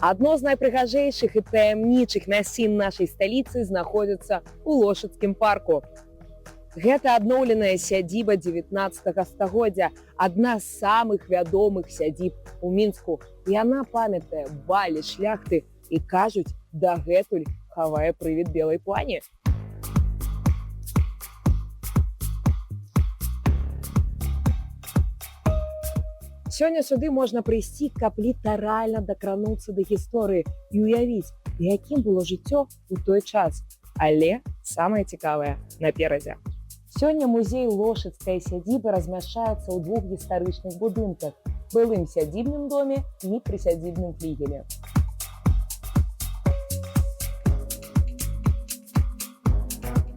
Адно з найпрыгажэйшых і таямнічых мясцін нашай сталіцы знаходзіцца ў Лошыцкім парку. Гэта адноўленая сядзіба 19 стагоддзя, адна з самых вядомых сядзіб у Мінску. Яна памятае балі шляхты і, кажуць, дагэтуль хавае прывід белай пані. Сёння сюды можна прыйсці, каб літаральна дакрануцца да гісторыі і ўявіць, якім было жыццё ў той час. Але самае цікавае наперадзе. Сёння музей Лошыцкай сядзібы размяшчаецца ў двух гістарычных будынках: былым сядзібным доме і прысядзібным флігеле.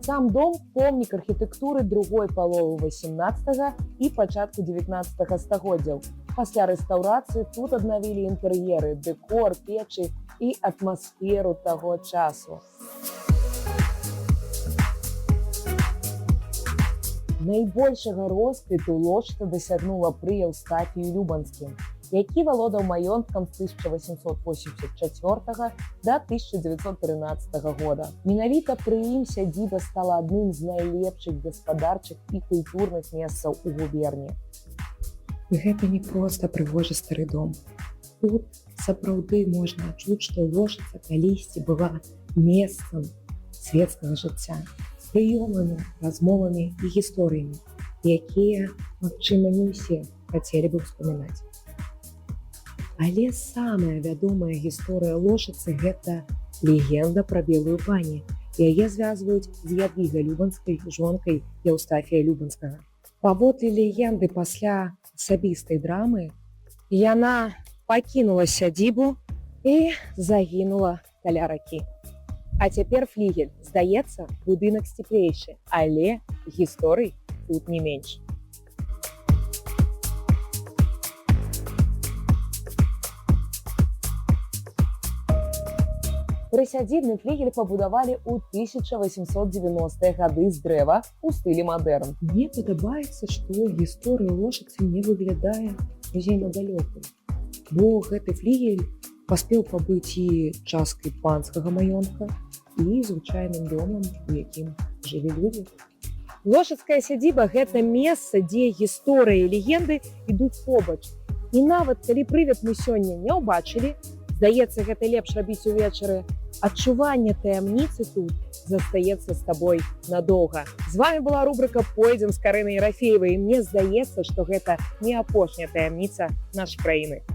Сам дом – помнік архітэктуры другой паловы 18 і пачатку 19 стагоддзяў. Пасля рэстаўрацыі тут аднавілі інтэр'еры, дэкор, печы і атмасферу таго часу. Найбольшага росквіту Лошыца дасягнула пры Еўстафію Любанскім, які валодаў маёнткам з 1884 да 1913 года. Менавіта пры ім сядзіба стала адным з найлепшых гаспадарчых і культурных месцаў у губерні. Гэта не проста прыгожы стары дом. Тут сапраўды можна адчуць, што Лошыца калісьці была месцам свецкага жыцця, з прыёмамі, размовамі і гісторыямі, якія, магчыма, не ўсе хацелі бы ўспамінаць. Але самая вядомая гісторыя Лошыцы – гэта легенда пра белую пані. Яе звязваюць з Ядвігай Любанскай, жонкай Еўстафія Любанскага. Паводле легенды, пасля асабістай драмы яна пакінула сядзібу і загінула каля ракі. А цяпер флігель. Здаецца, будынак сціплейшы, але гісторый тут не менш. Прысядзібны флігель пабудавалі ў 1890-е гады з дрэва ў стылі мадэрн. Мне падабаецца, што гісторыя Лошыцы не выглядае музейна далёкай, бо гэты флігель паспеў пабыць і часткай панскага маёнтка, і звычайным домам, у якім жылі людзі. Лошыцкая сядзіба – гэта месца, дзе гісторыя і легенды ідуць побач. І нават калі прывід мы сёння не ўбачылі, здаецца, гэта лепш рабіць увечары, адчуванне таямніцы тут застаецца з табой надоўга. З вами была рубрика «Пойдзем з Карынай Ерафеевай», і мне здаецца, што гэта не апошняя таямніца нашай краіны.